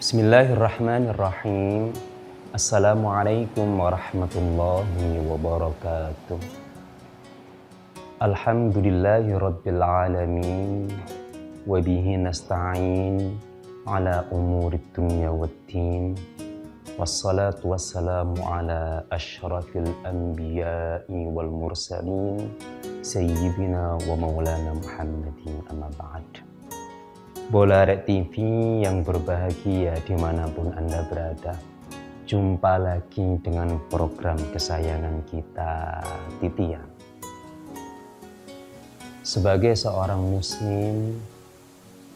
Bismillahirrahmanirrahim. Assalamualaikum warahmatullahi wabarakatuh. Alhamdulillahi rabbil alamin. Wabihi nasta'in ala umurid dunya waddin. Wassalatu wassalamu ala ashrafil anbiya'i wal mursalin. Sayyidina wa maulana Muhammadin amma ba'd. Bolarek TV yang berbahagia dimanapun Anda berada. Jumpa lagi dengan program kesayangan kita, Titian. Sebagai seorang muslim,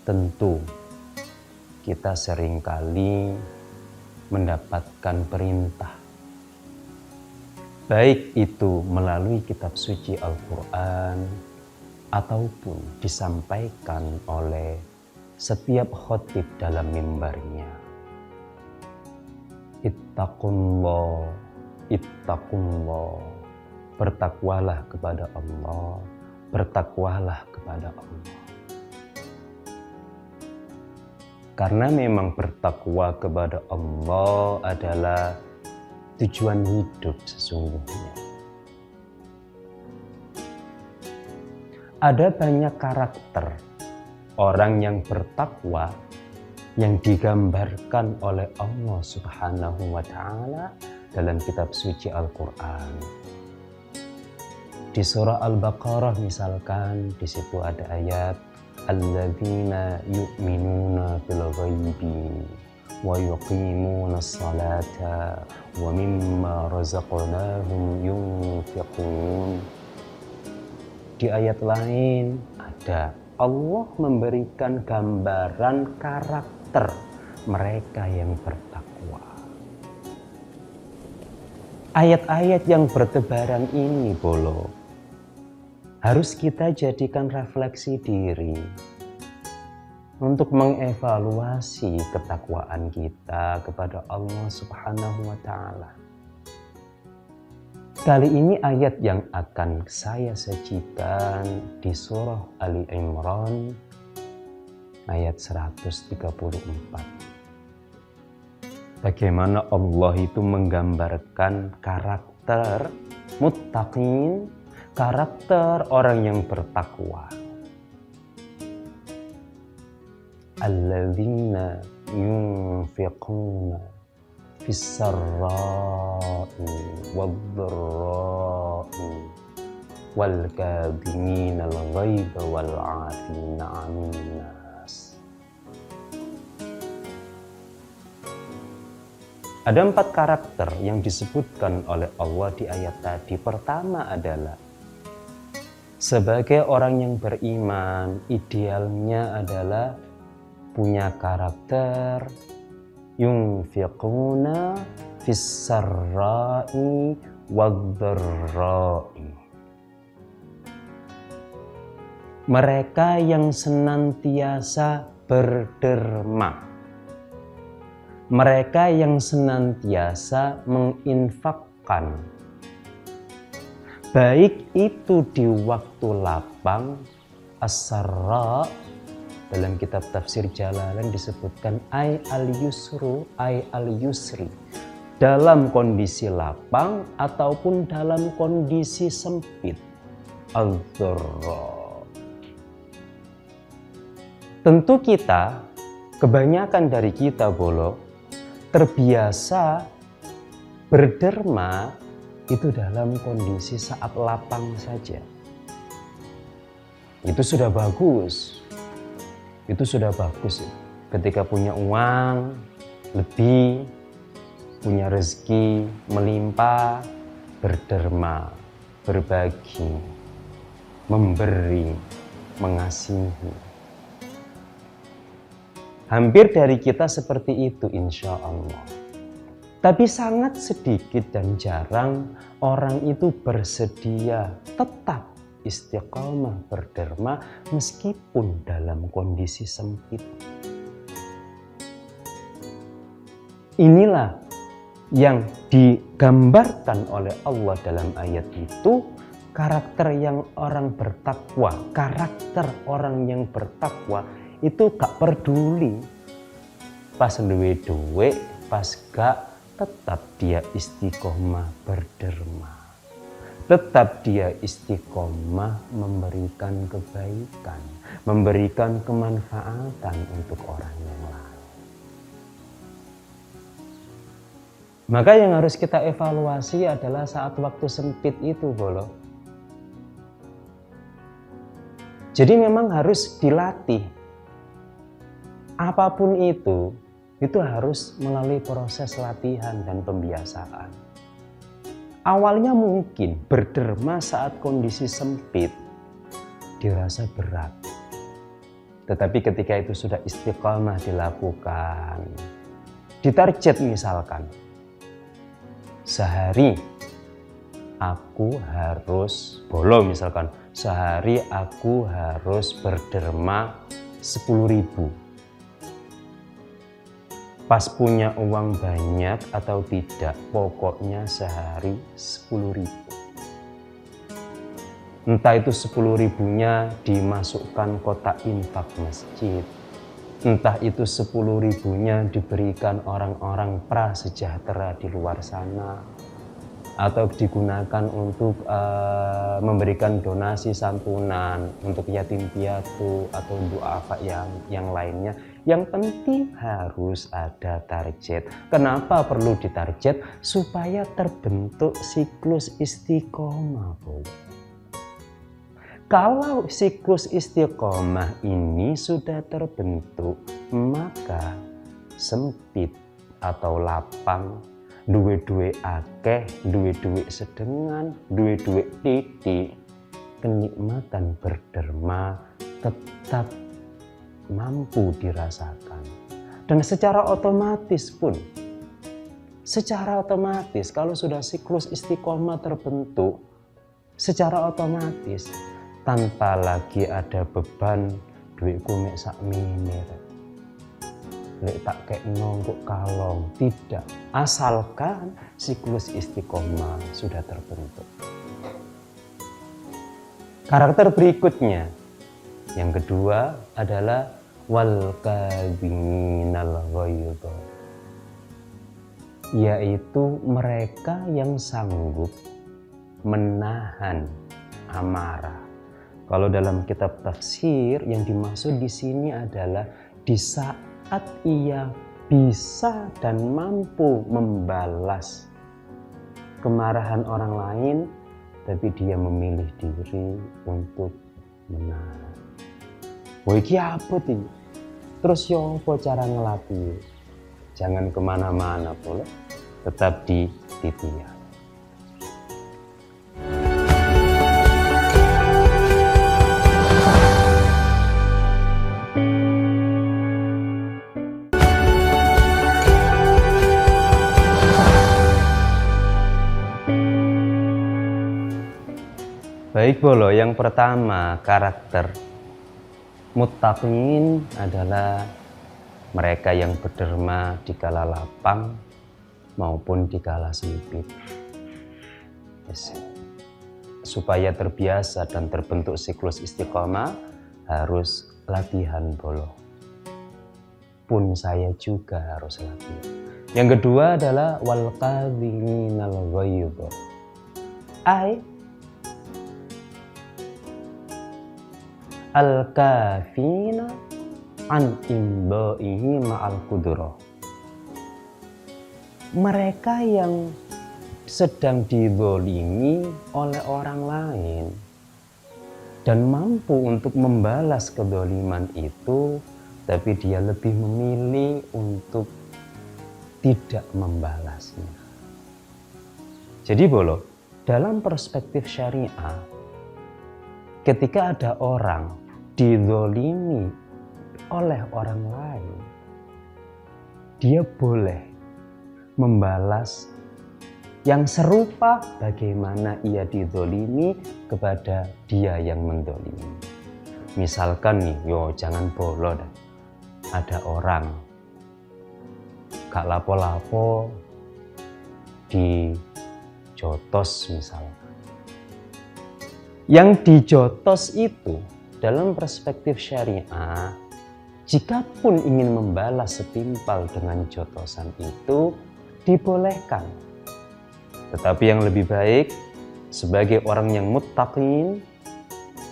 tentu kita seringkali mendapatkan perintah. Baik itu melalui kitab suci Al-Quran ataupun disampaikan oleh setiap khotib dalam mimbarnya. Ittaqullah, ittaqullah. Bertakwalah kepada Allah, bertakwalah kepada Allah. Karena memang bertakwa kepada Allah adalah tujuan hidup sesungguhnya. Ada banyak karakter orang yang bertakwa yang digambarkan oleh Allah Subhanahu wa Ta'ala dalam kitab suci Al-Quran. Di surah Al-Baqarah misalkan, di situ ada ayat alladzina yu'minuna bil ghaibi wa yuqimuna as-salata wa mimma razaqnahum yunfiqun. Di ayat lain ada Allah memberikan gambaran karakter mereka yang bertakwa. Ayat-ayat yang bertebaran ini harus kita jadikan refleksi diri untuk mengevaluasi ketakwaan kita kepada Allah Subhanahu wa Ta'ala. Kali ini ayat yang akan saya sajikan di surah Ali Imran ayat 134. Bagaimana Allah itu menggambarkan karakter muttaqin, karakter orang yang bertakwa. Alladzina yunfiquna fis-sarra'i wad-dharra'i wal kadhimina al-ghaiza wal 'afina 'anil nas. Ada 4 karakter yang disebutkan oleh Allah di ayat tadi. Pertama adalah sebagai orang yang beriman, idealnya adalah punya karakter yunfiquna fis-sarra'i wad-dharra'i. Mereka yang senantiasa berderma. Mereka yang senantiasa menginfakkan. Baik itu di waktu lapang, as-sarra, dalam kitab tafsir Jalalain disebutkan ay al-yusri, dalam kondisi lapang ataupun dalam kondisi sempit, al-dharra. Tentu kita, kebanyakan dari kita terbiasa berderma itu dalam kondisi saat lapang saja. Itu sudah bagus. Itu sudah bagus. Ketika punya uang lebih, punya rezeki melimpah, berderma, berbagi, memberi, mengasihi. Hampir dari kita seperti itu insya Allah. Tapi sangat sedikit dan jarang orang itu bersedia tetap istiqamah berderma meskipun dalam kondisi sempit. Inilah yang digambarkan oleh Allah dalam ayat itu, karakter yang orang bertakwa. Karakter orang yang bertakwa itu gak peduli pas duwe duit, pas gak, tetap dia istiqomah berderma. Tetap dia istiqomah memberikan kebaikan, memberikan kemanfaatan untuk orang yang lain. Maka yang harus kita evaluasi adalah saat waktu sempit itu, Bolo. Jadi memang harus dilatih. Apapun itu harus melalui proses latihan dan pembiasaan. Awalnya mungkin berderma saat kondisi sempit dirasa berat. Tetapi ketika itu sudah istiqomah dilakukan, ditarget misalkan, sehari aku harus, Bolo misalkan, sehari aku harus berderma 10.000. Pas punya uang banyak atau tidak, pokoknya sehari 10.000. Entah itu 10.000-nya dimasukkan kotak infak masjid, entah itu 10.000-nya diberikan orang-orang prasejahtera di luar sana, atau digunakan untuk memberikan donasi santunan untuk yatim piatu atau duafa yang lainnya. Yang penting harus ada target. Kenapa perlu ditarget? Supaya terbentuk siklus istiqomah, Bu. Kalau siklus istiqomah ini sudah terbentuk, maka sempit atau lapang, duwe-duwe akeh, duwe-duwe sedengan, duwe-duwe titik, kenikmatan berderma tetap mampu dirasakan. Dan secara otomatis kalau sudah siklus istiqomah terbentuk, secara otomatis tanpa lagi ada beban duitku mek sak menir, lek tak kekno kok kalong, tidak. Asalkan siklus istiqomah sudah terbentuk. Karakter berikutnya, yang kedua adalah wal kadhiminal ghaidh, yaitu mereka yang sanggup menahan amarah. Kalau dalam kitab tafsir yang dimaksud di sini adalah di saat ia bisa dan mampu membalas kemarahan orang lain, tapi dia memilih diri untuk menahan. Wah, iki apa iki? Terus yo apa cara ngelatih? Jangan kemana-mana, boleh tetap di titian. Baik, Bolo, yang pertama karakter muttaqin adalah mereka yang berderma di kala lapang maupun di kala sempit. Supaya terbiasa dan terbentuk siklus istiqomah harus latihan, Bolo. Pun saya juga harus latihan. Yang kedua adalah wal kadhiminal ghaidh. Al-kafina an imbaihi ma'al qudrah. Mereka yang sedang dizalimi oleh orang lain dan mampu untuk membalas kezaliman itu, tapi dia lebih memilih untuk tidak membalasnya. Jadi, Bolo, dalam perspektif syariah, ketika ada orang dizalimi oleh orang lain, dia boleh membalas yang serupa bagaimana ia dizalimi kepada dia yang menzalimi. Misalkan nih, jangan Bolo dah. Ada orang gak lapo-lapo dijotos misalkan. Yang dijotos itu dalam perspektif syariah Jikapun ingin membalas setimpal dengan jotosan itu, dibolehkan. Tetapi yang lebih baik, sebagai orang yang muttaqin,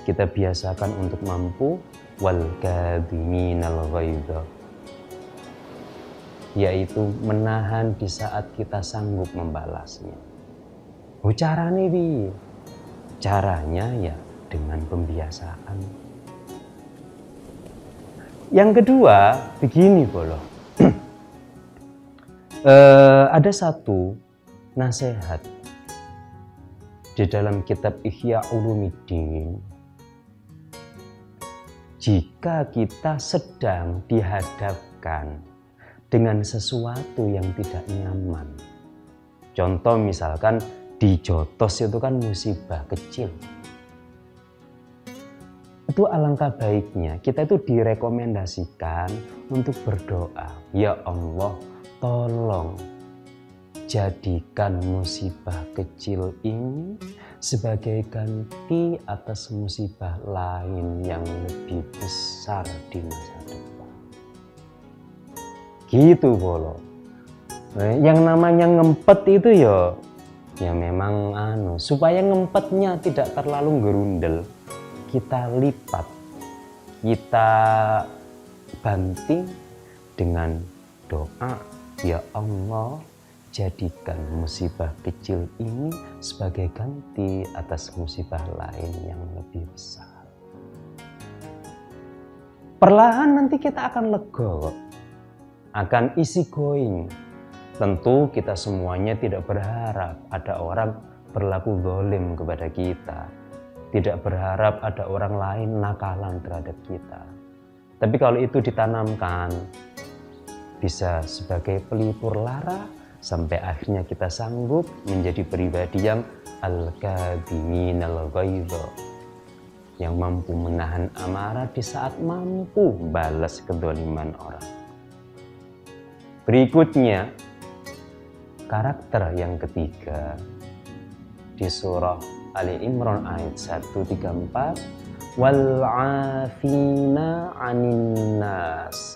kita biasakan untuk mampu wal kadhiminal ghaidha, yaitu menahan di saat kita sanggup membalasnya. Caranya piye? Caranya ya dengan pembiasaan. Yang kedua, begini bolo. Ada satu nasihat di dalam kitab Ihya Ulumuddin. Jika kita sedang dihadapkan dengan sesuatu yang tidak nyaman, contoh misalkan dijotos itu kan musibah kecil, itu alangkah baiknya kita itu direkomendasikan untuk berdoa, ya Allah, tolong jadikan musibah kecil ini sebagai ganti atas musibah lain yang lebih besar di masa depan. Gitu bolo. Yang namanya ngempet itu ya memang supaya ngempetnya tidak terlalu gerundel, kita lipat, kita banting dengan doa, ya Allah, jadikan musibah kecil ini sebagai ganti atas musibah lain yang lebih besar. Perlahan nanti kita akan lega, akan easy going. Tentu kita semuanya tidak berharap ada orang berlaku zalim kepada kita, tidak berharap ada orang lain nakalan terhadap kita. Tapi kalau itu ditanamkan, bisa sebagai pelipur lara sampai akhirnya kita sanggup menjadi pribadi yang al-kadhiminal ghaidha, yang mampu menahan amarah di saat mampu balas kezaliman orang. Berikutnya, karakter yang ketiga di surah Ali Imran ayat 134, wal 'afina 'anin nas.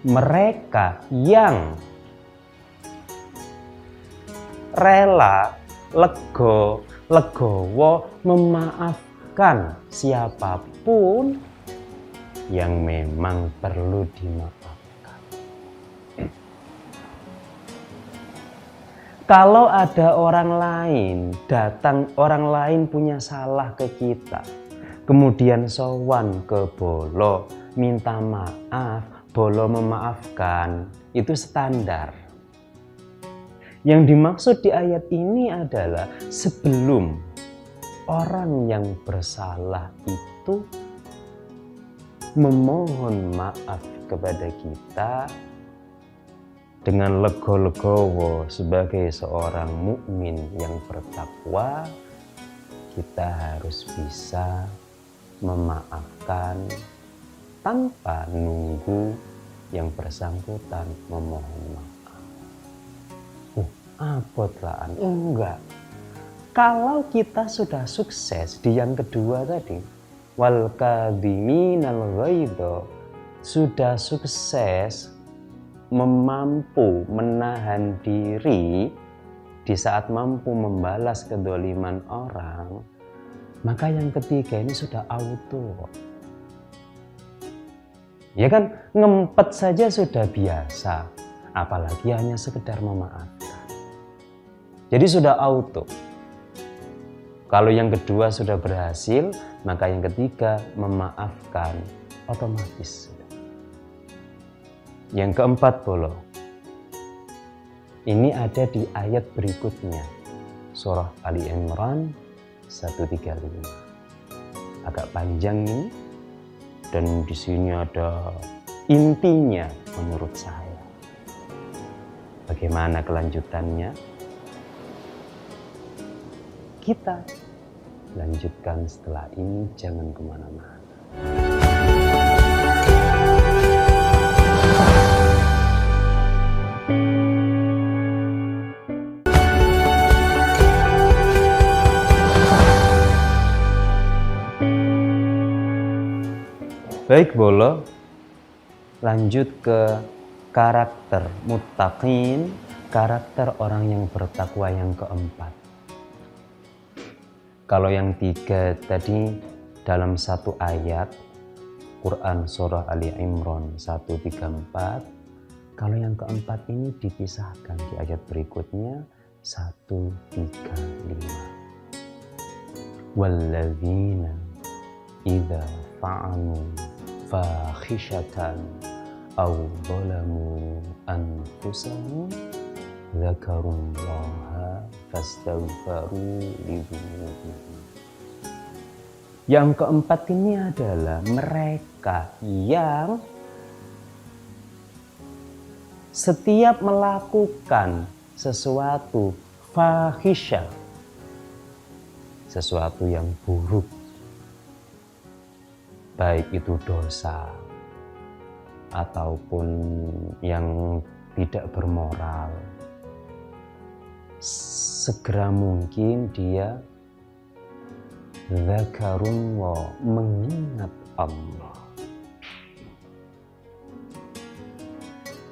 Mereka yang rela legowo memaafkan siapapun yang memang perlu dimaafkan. Kalau ada orang lain datang, orang lain punya salah ke kita, kemudian sowan ke bolo minta maaf, bolo memaafkan, itu standar. Yang dimaksud di ayat ini adalah sebelum orang yang bersalah itu memohon maaf kepada kita dengan lego-legowo sebagai seorang mukmin yang bertakwa, kita harus bisa memaafkan tanpa nunggu yang bersangkutan memohon maaf. Abotlah, enggak. Kalau kita sudah sukses di yang kedua tadi, wal kadhiminal ghaidha, sudah sukses mampu menahan diri di saat mampu membalas kezaliman orang, maka yang ketiga ini sudah auto. Ya kan, ngempet saja sudah biasa, apalagi hanya sekedar memaafkan. Jadi sudah auto. Kalau yang kedua sudah berhasil, maka yang ketiga memaafkan otomatis. Yang keempat bolo, ini ada di ayat berikutnya, surah Ali Imran 135. Agak panjang ini, dan di sini ada intinya menurut saya. Bagaimana kelanjutannya? Kita lanjutkan setelah ini, jangan kemana-mana. Baik Bolo, lanjut ke karakter muttaqin, karakter orang yang bertakwa yang keempat. Kalau yang tiga tadi dalam satu ayat, Quran Surah Ali Imran 134, kalau yang keempat ini dipisahkan di ayat berikutnya 135. Walladzina idza fa'alu fakhishatan aw zalamu anfusahum dzakarullaha fastaghfaru lidzunubihim. Yang keempat ini adalah mereka yang setiap melakukan sesuatu fahisyah, sesuatu yang buruk, baik itu dosa ataupun yang tidak bermoral, segera mungkin dia zakarullah, mengingat Allah.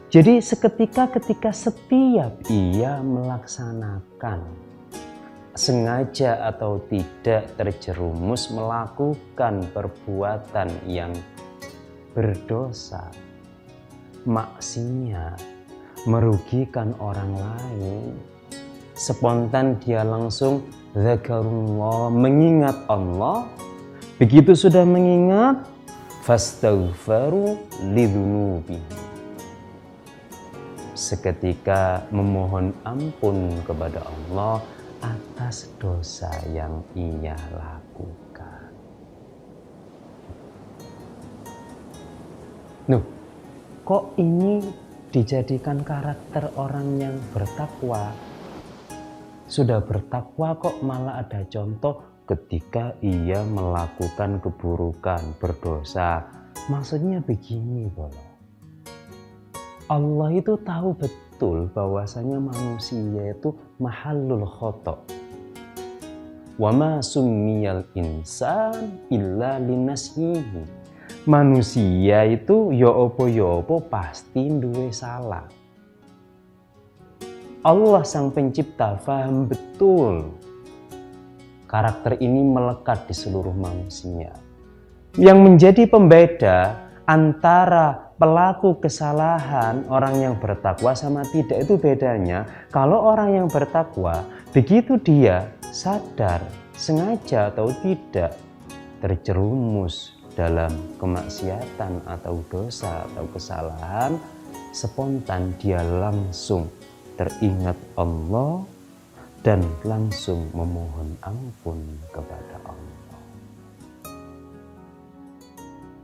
Jadi ketika setiap ia melaksanakan, sengaja atau tidak terjerumus melakukan perbuatan yang berdosa, maksiat, merugikan orang lain, spontan dia langsung zakarullah, mengingat Allah. Begitu sudah mengingat, fastaghfaru lidzunubihim, seketika memohon ampun kepada Allah atas dosa yang ia lakukan. Kok ini dijadikan karakter orang yang bertakwa? Sudah bertakwa kok malah ada contoh ketika ia melakukan keburukan, berdosa. Maksudnya begini, Bolo. Allah itu tahu betul bahwasanya manusia itu mahallul khoto'. Wa ma summiyal insan illa linasyihi. Manusia itu ya apa pasti duwe salah. Allah sang pencipta paham betul karakter ini melekat di seluruh manusia. Yang menjadi pembeda antara pelaku kesalahan orang yang bertakwa sama tidak itu bedanya. Kalau orang yang bertakwa, begitu dia sadar, sengaja atau tidak terjerumus dalam kemaksiatan atau dosa atau kesalahan, spontan dia langsung teringat Allah dan langsung memohon ampun kepada Allah.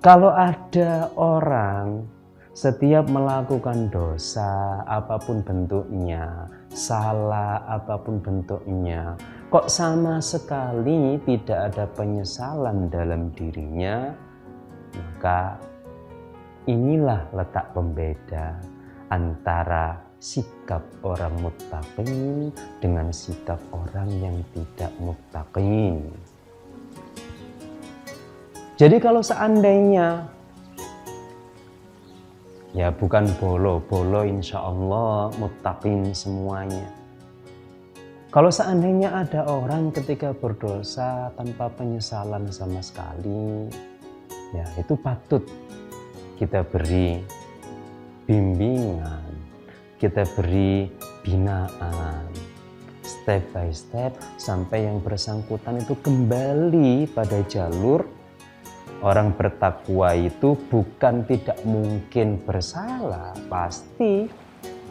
Kalau ada orang setiap melakukan dosa apapun bentuknya, salah apapun bentuknya, kok sama sekali tidak ada penyesalan dalam dirinya, maka inilah letak pembeda antara sikap orang muttaqin dengan sikap orang yang tidak muttaqin. Jadi kalau seandainya, ya bukan bolo insya Allah muttaqin semuanya. Kalau seandainya ada orang ketika berdosa tanpa penyesalan sama sekali, ya itu patut kita beri bimbingan, kita beri binaan step by step sampai yang bersangkutan itu kembali pada jalur orang bertakwa. Itu bukan tidak mungkin bersalah, pasti,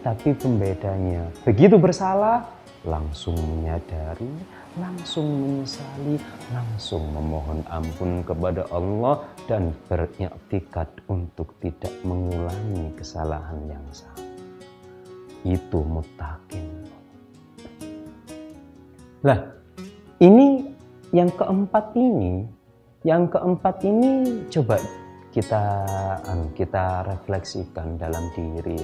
tapi pembedanya begitu bersalah langsung menyadari, langsung menyesali, langsung memohon ampun kepada Allah dan beriktikad untuk tidak mengulangi kesalahan yang sama. Itu muttaqin. Lah, ini yang keempat ini coba kita refleksikan dalam diri.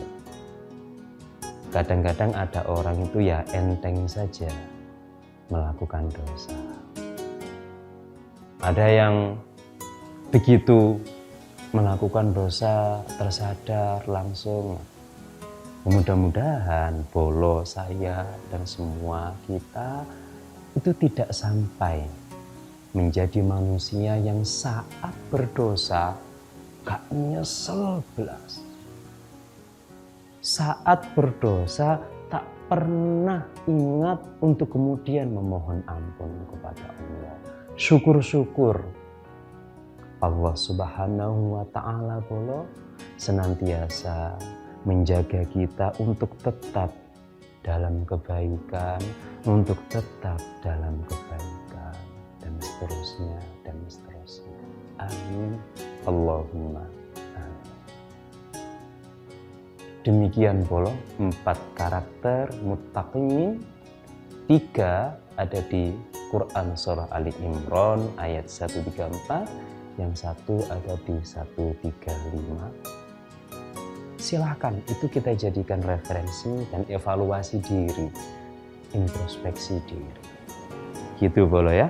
Kadang-kadang ada orang itu ya enteng saja melakukan dosa. Ada yang begitu melakukan dosa tersadar langsung. Mudah-mudahan Bolo, saya, dan semua kita itu tidak sampai menjadi manusia yang saat berdosa gak nyesel belas. Saat berdosa tak pernah ingat untuk kemudian memohon ampun kepada Allah. Syukur-syukur Allah Subhanahu wa Ta'ala Bolo senantiasa menjaga kita untuk tetap dalam kebaikan, untuk tetap dalam kebaikan, dan seterusnya, dan seterusnya. Amin. Allahumma amin. Demikian Bolo, 4 karakter muttaqin, 3 ada di Quran Surah Ali Imran ayat 134, yang 1 ada di 135. Silahkan itu kita jadikan referensi dan evaluasi diri, introspeksi diri. Gitu Bolo ya,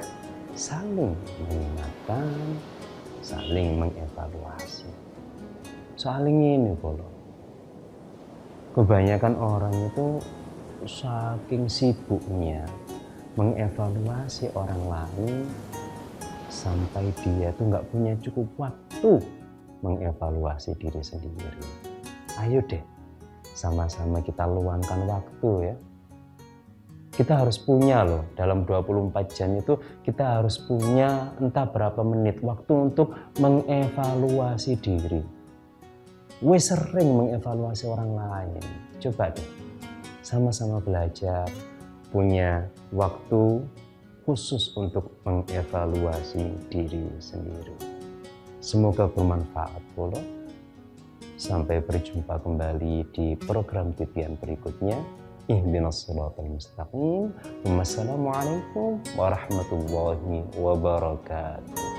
saling mengingatkan, saling mengevaluasi. Saling ini Bolo. Kebanyakan orang itu saking sibuknya mengevaluasi orang lain sampai dia tuh nggak punya cukup waktu mengevaluasi diri sendiri. Ayo deh, sama-sama kita luangkan waktu ya. Kita harus punya loh, dalam 24 jam itu kita harus punya entah berapa menit waktu untuk mengevaluasi diri. Wes sering mengevaluasi orang lain. Coba deh, sama-sama belajar, punya waktu khusus untuk mengevaluasi diri sendiri. Semoga bermanfaat Bolo. Sampai berjumpa kembali di program titian berikutnya. Ihdinas shiratal mustaqim. Wassalamualaikum warahmatullahi wabarakatuh.